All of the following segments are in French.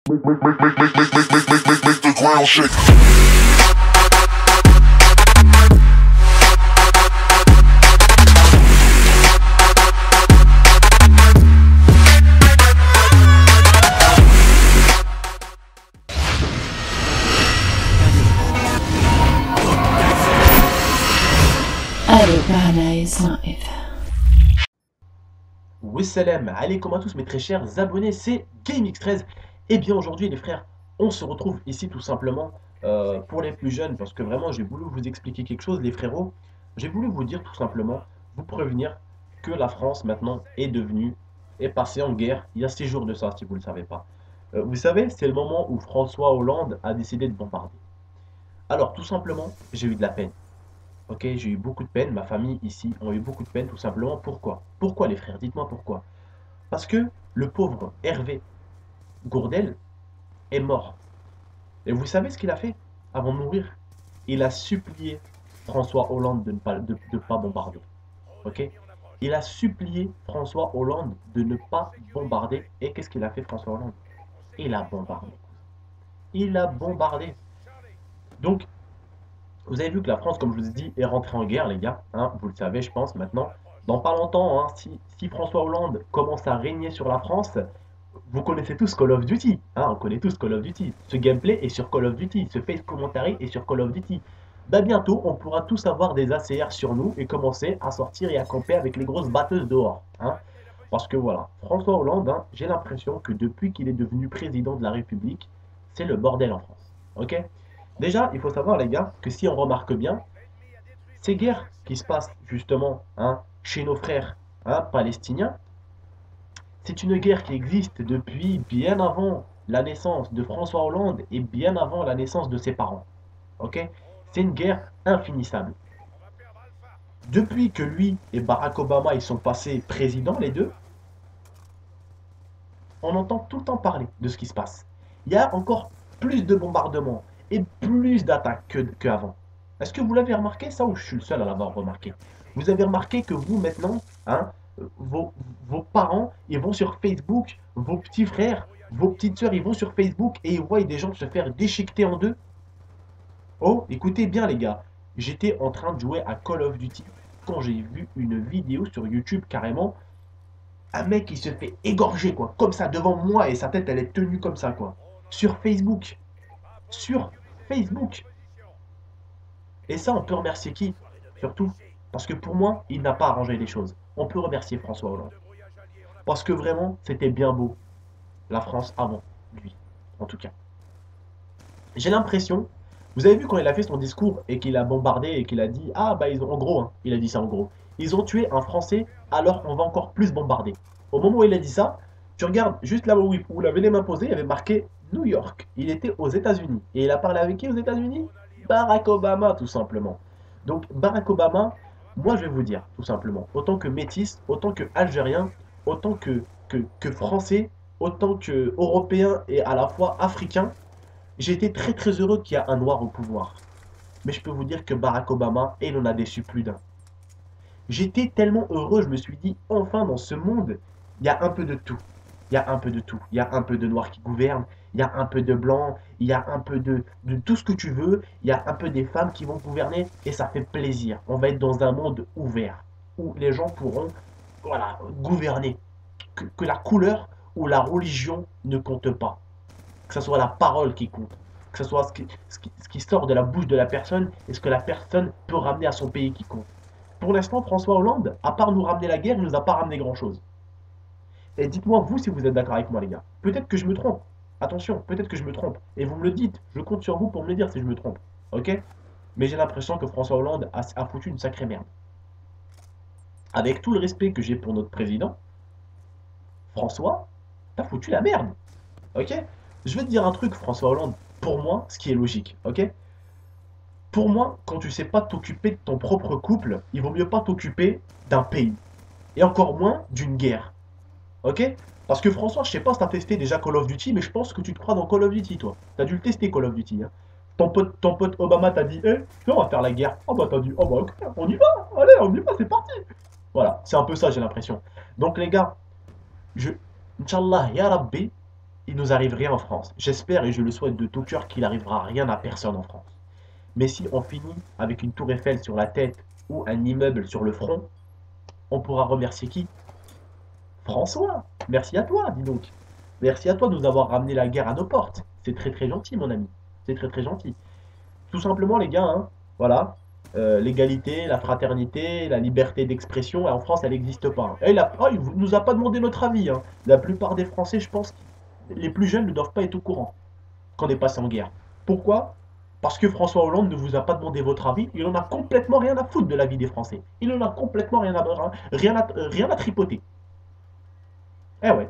Make the ground shake. Wassalam alaikum à tous mes très chers abonnés, c'est GameX13. Et bien aujourd'hui les frères, on se retrouve ici tout simplement pour les plus jeunes, parce que vraiment j'ai voulu vous expliquer quelque chose les frérots. J'ai voulu vous dire tout simplement, vous prévenir que la France maintenant est passée en guerre. Il y a 6 jours de ça si vous ne le savez pas. Vous savez, c'est le moment où François Hollande a décidé de bombarder. Alors tout simplement, j'ai eu de la peine. Ok, j'ai eu beaucoup de peine, ma famille ici ont eu beaucoup de peine tout simplement. Pourquoi? Pourquoi les frères? Dites-moi pourquoi. Parce que le pauvre Hervé Gourdel est mort. Et vous savez ce qu'il a fait avant de mourir? Il a supplié François Hollande de ne pas bombarder. Ok? Il a supplié François Hollande de ne pas bombarder. Et qu'est-ce qu'il a fait François Hollande? Il a bombardé. Il a bombardé. Donc, vous avez vu que la France, comme je vous ai dit, est rentrée en guerre, les gars. Hein, vous le savez, je pense, maintenant. Dans pas longtemps, hein, si François Hollande commence à régner sur la France, vous connaissez tous Call of Duty. Hein, on connaît tous Call of Duty. Ce gameplay est sur Call of Duty. Ce face commentary est sur Call of Duty. Bah bientôt, on pourra tous avoir des ACR sur nous et commencer à sortir et à camper avec les grosses batteuses dehors. Hein. Parce que voilà, François Hollande, hein, j'ai l'impression que depuis qu'il est devenu président de la République, c'est le bordel en France. Ok? Déjà, il faut savoir, les gars, que si on remarque bien, ces guerres qui se passent justement hein, chez nos frères hein, palestiniens, c'est une guerre qui existe depuis bien avant la naissance de François Hollande et bien avant la naissance de ses parents. Ok? C'est une guerre infinissable. Depuis que lui et Barack Obama ils sont passés présidents, les deux, on entend tout le temps parler de ce qui se passe. Il y a encore plus de bombardements et plus d'attaques qu'avant. Est-ce que vous l'avez remarqué ça ou je suis le seul à l'avoir remarqué? Vous avez remarqué que vous maintenant, hein, vos parents, ils vont sur Facebook, vos petits frères, vos petites sœurs, ils vont sur Facebook et ils voient des gens se faire déchiqueter en deux. Oh, écoutez bien les gars, j'étais en train de jouer à Call of Duty quand j'ai vu une vidéo sur YouTube carrément, un mec qui se fait égorger quoi, comme ça devant moi et sa tête elle est tenue comme ça quoi, sur Facebook. Sur Facebook. Et ça, on peut remercier qui? Surtout, parce que pour moi, il n'a pas arrangé les choses. On peut remercier François Hollande. Parce que vraiment, c'était bien beau, la France avant lui, en tout cas. J'ai l'impression, vous avez vu quand il a fait son discours et qu'il a bombardé et qu'il a dit, ah bah ils ont, en gros, hein, il a dit ça en gros, ils ont tué un Français alors on va encore plus bombarder. Au moment où il a dit ça, tu regardes juste là où il avait les mains posées, il avait marqué New York. Il était aux États-Unis. Et il a parlé avec qui aux États-Unis? Barack Obama, tout simplement. Donc, Barack Obama, moi je vais vous dire, tout simplement, autant que métis, autant que algérien, autant que français, autant que européen et à la fois africain, j'ai été très très heureux qu'il y ait un noir au pouvoir. Mais je peux vous dire que Barack Obama, il en a déçu plus d'un. J'étais tellement heureux, je me suis dit, enfin dans ce monde, il y a un peu de tout. Il y a un peu de tout. Il y a un peu de noir qui gouverne, il y a un peu de blanc, il y a un peu de tout ce que tu veux, il y a un peu des femmes qui vont gouverner et ça fait plaisir. On va être dans un monde ouvert où les gens pourront voilà, gouverner. Que la couleur ou la religion ne compte pas. Que ce soit la parole qui compte. Que ce soit ce qui sort de la bouche de la personne et ce que la personne peut ramener à son pays qui compte. Pour l'instant, François Hollande, à part nous ramener la guerre, il ne nous a pas ramené grand-chose. Et dites-moi, vous, si vous êtes d'accord avec moi, les gars. Peut-être que je me trompe. Attention, peut-être que je me trompe. Et vous me le dites. Je compte sur vous pour me le dire si je me trompe. Ok? Mais j'ai l'impression que François Hollande a foutu une sacrée merde. Avec tout le respect que j'ai pour notre président, François, t'as foutu la merde. Ok? Je vais te dire un truc, François Hollande. Pour moi, ce qui est logique. Ok? Pour moi, quand tu sais pas t'occuper de ton propre couple, il vaut mieux pas t'occuper d'un pays. Et encore moins d'une guerre. Ok? Parce que François, je sais pas si t'as testé déjà Call of Duty, mais je pense que tu te crois dans Call of Duty, toi. T'as dû le tester, Call of Duty. Hein. Ton pote Obama t'a dit, eh, on va faire la guerre. Oh bah t'as dit, oh bah ok, on y va, allez, on y va, c'est parti. Voilà, c'est un peu ça, j'ai l'impression. Donc les gars, Inch'Allah, Ya Rabbi, il nous arrive rien en France. J'espère et je le souhaite de tout cœur qu'il arrivera rien à personne en France. Mais si on finit avec une tour Eiffel sur la tête ou un immeuble sur le front, on pourra remercier qui? François. Merci à toi, dis donc. Merci à toi de nous avoir ramené la guerre à nos portes. C'est très très gentil, mon ami. C'est très très gentil. Tout simplement, les gars, hein, voilà. L'égalité, la fraternité, la liberté d'expression, en France, elle n'existe pas. Et il ne nous a pas demandé notre avis, hein. La plupart des Français, je pense, les plus jeunes ne doivent pas être au courant qu'on est passé en guerre. Pourquoi? Parce que François Hollande ne vous a pas demandé votre avis. Il en a complètement rien à foutre de la vie des Français. Il en a complètement rien à tripoter. Eh ouais,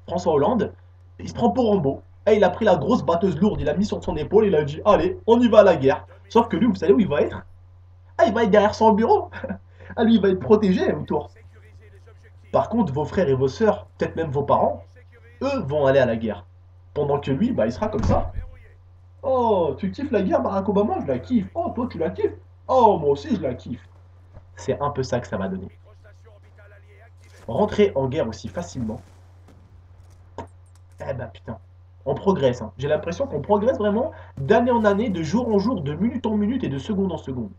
François Hollande, il se prend pour Rambo. Et il a pris la grosse batteuse lourde, il a mis sur son épaule, il a dit allez, on y va à la guerre. Sauf que lui, vous savez où il va être? Ah, il va être derrière son bureau. Ah, lui, il va être protégé autour. Par contre, vos frères et vos sœurs, peut-être même vos parents, eux vont aller à la guerre. Pendant que lui, bah, il sera comme ça. Oh, tu kiffes la guerre, Barack Obama? Je la kiffe. Oh, toi, tu la kiffes? Oh, moi aussi, je la kiffe. C'est un peu ça que ça va donner. Rentrer en guerre aussi facilement. Eh ben putain, on progresse, hein. J'ai l'impression qu'on progresse vraiment d'année en année, de jour en jour, de minute en minute et de seconde en seconde.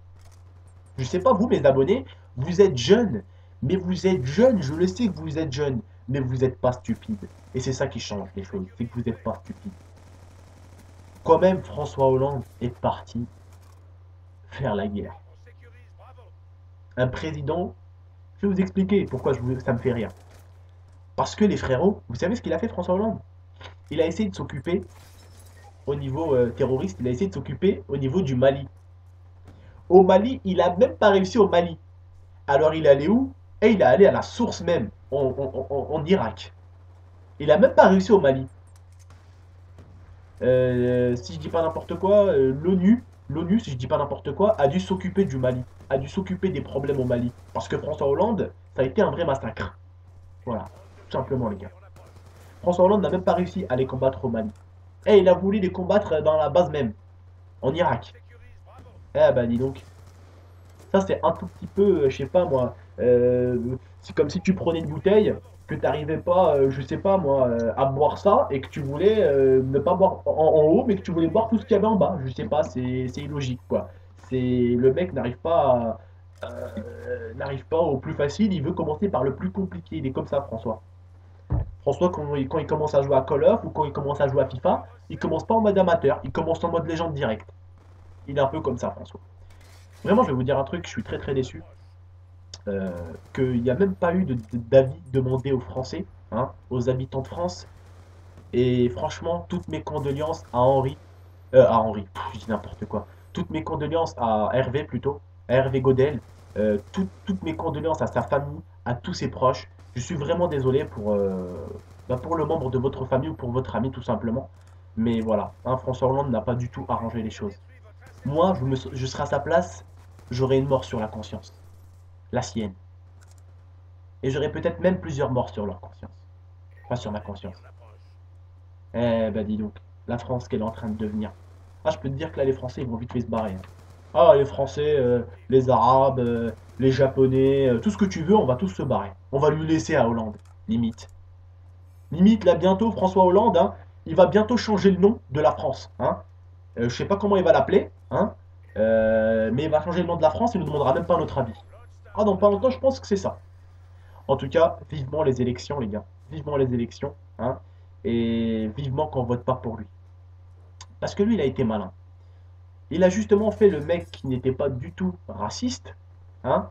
Je sais pas vous, mes abonnés, vous êtes jeunes, mais vous êtes jeunes, je le sais que vous êtes jeunes, mais vous n'êtes pas stupides. Et c'est ça qui change les choses, c'est que vous n'êtes pas stupides. Quand même, François Hollande est parti faire la guerre. Un président, je vais vous expliquer pourquoi ça me fait rire. Parce que les frérots, vous savez ce qu'il a fait François Hollande? Il a essayé de s'occuper au niveau terroriste, il a essayé de s'occuper au niveau du Mali. Au Mali, il a même pas réussi au Mali. Alors il est allé où? Et il est allé à la source même, en Irak. Il a même pas réussi au Mali. Si je dis pas n'importe quoi, l'ONU, si je dis pas n'importe quoi, a dû s'occuper du Mali, a dû s'occuper des problèmes au Mali. Parce que François Hollande, ça a été un vrai massacre. Voilà, tout simplement les gars. François Hollande n'a même pas réussi à les combattre au Mali. Et il a voulu les combattre dans la base même, en Irak. Eh ben dis donc. Ça, c'est un tout petit peu, je sais pas moi, c'est comme si tu prenais une bouteille, que tu n'arrivais pas, je sais pas moi, à boire ça, et que tu voulais ne pas boire en haut, mais que tu voulais boire tout ce qu'il y avait en bas. Je sais pas, c'est illogique, quoi. Le mec n'arrive pas au plus facile, il veut commencer par le plus compliqué. Il est comme ça, François. François, quand il commence à jouer à Call of ou quand il commence à jouer à FIFA, il commence pas en mode amateur, il commence en mode légende direct. Il est un peu comme ça, François. Vraiment, je vais vous dire un truc, je suis très très déçu. euh, qu'il n'y a même pas eu d'avis demandé aux Français, hein, aux habitants de France. Et franchement, toutes mes condoléances à Henri, je dis n'importe quoi. Toutes mes condoléances à Hervé plutôt, à Hervé Godel. Toutes mes condoléances à sa famille, à tous ses proches. Je suis vraiment désolé pour le membre de votre famille ou pour votre ami tout simplement. Mais voilà, hein, François Hollande n'a pas du tout arrangé les choses. Moi, je serai à sa place, j'aurai une mort sur la conscience, la sienne. Et j'aurai peut-être même plusieurs morts sur leur conscience. Pas sur ma conscience. Eh ben dis donc, la France qu'elle est en train de devenir. Ah, je peux te dire que là, les Français, ils vont vite fait se barrer, hein. Ah, les Français, les Arabes, les Japonais, tout ce que tu veux, on va tous se barrer. On va lui laisser à Hollande, limite. Limite, là, bientôt, François Hollande, hein, il va bientôt changer le nom de la France, hein. Je sais pas comment il va l'appeler, hein, mais il va changer le nom de la France et ne nous demandera même pas notre avis. Ah, dans pas longtemps, je pense que c'est ça. En tout cas, vivement les élections, les gars. Vivement les élections, hein, et vivement qu'on vote pas pour lui. Parce que lui, il a été malin. Il a justement fait le mec qui n'était pas du tout raciste, hein,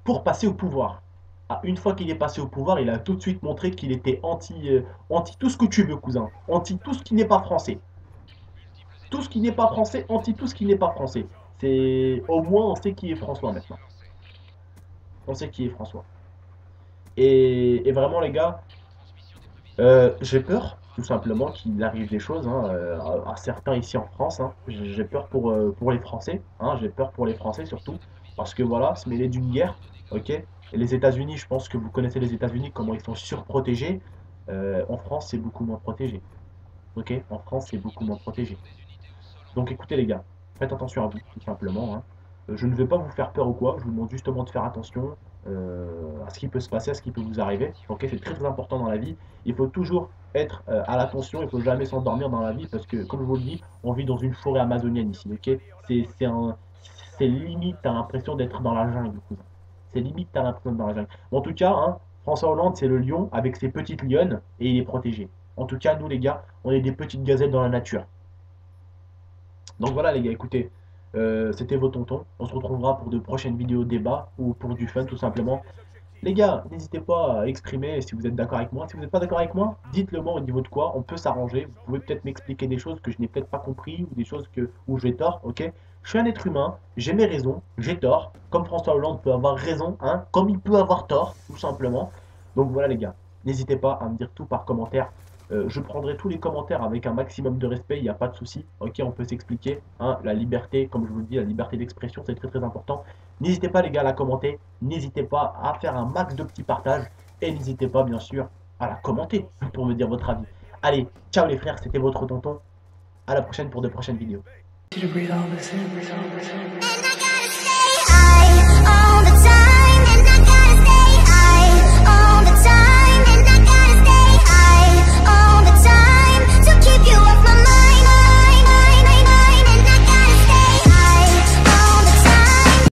pour passer au pouvoir. Ah, une fois qu'il est passé au pouvoir, il a tout de suite montré qu'il était anti tout ce que tu veux, cousin. Anti tout ce qui n'est pas français. Tout ce qui n'est pas français, anti tout ce qui n'est pas français. C'est au moins on sait qui est François maintenant. On sait qui est François. Et vraiment les gars, j'ai peur tout simplement qu'il arrive des choses, hein, à certains ici en France, hein. J'ai peur pour les Français, hein, j'ai peur pour les Français surtout, parce que voilà, se mêler d'une guerre, ok. Et les États-Unis, je pense que vous connaissez les États-Unis, comment ils sont surprotégés. En France, c'est beaucoup moins protégé, ok. En France, c'est beaucoup moins protégé. Donc écoutez les gars, faites attention à vous, tout simplement, hein. Je ne vais pas vous faire peur ou quoi, je vous demande justement de faire attention. à ce qui peut se passer, à ce qui peut vous arriver. Ok, c'est très très important dans la vie. Il faut toujours être à l'attention, il faut jamais s'endormir dans la vie parce que, comme je vous le dis, on vit dans une forêt amazonienne ici. Ok, c'est limite, t'as l'impression d'être dans la jungle, cousin. C'est limite, t'as l'impression d'être dans la jungle. Bon, en tout cas, hein, François Hollande, c'est le lion avec ses petites lionnes et il est protégé. En tout cas, nous les gars, on est des petites gazelles dans la nature. Donc voilà les gars, écoutez, c'était vos tontons. On se retrouvera pour de prochaines vidéos débats ou pour du fun tout simplement. Les gars, n'hésitez pas à exprimer si vous êtes d'accord avec moi. Si vous n'êtes pas d'accord avec moi, dites-le moi au niveau de quoi. On peut s'arranger. Vous pouvez peut-être m'expliquer des choses que je n'ai peut-être pas compris ou des choses où j'ai tort, ok? Je suis un être humain, j'ai mes raisons, j'ai tort. Comme François Hollande peut avoir raison, hein, comme il peut avoir tort, tout simplement. Donc voilà les gars, n'hésitez pas à me dire tout par commentaire. Je prendrai tous les commentaires avec un maximum de respect, il n'y a pas de souci. Ok, on peut s'expliquer. Hein, la liberté, comme je vous le dis, la liberté d'expression, c'est très très important. N'hésitez pas les gars à la commenter. N'hésitez pas à faire un max de petits partages. Et n'hésitez pas bien sûr à la commenter pour me dire votre avis. Allez, ciao les frères, c'était votre tonton. À la prochaine pour de prochaines vidéos.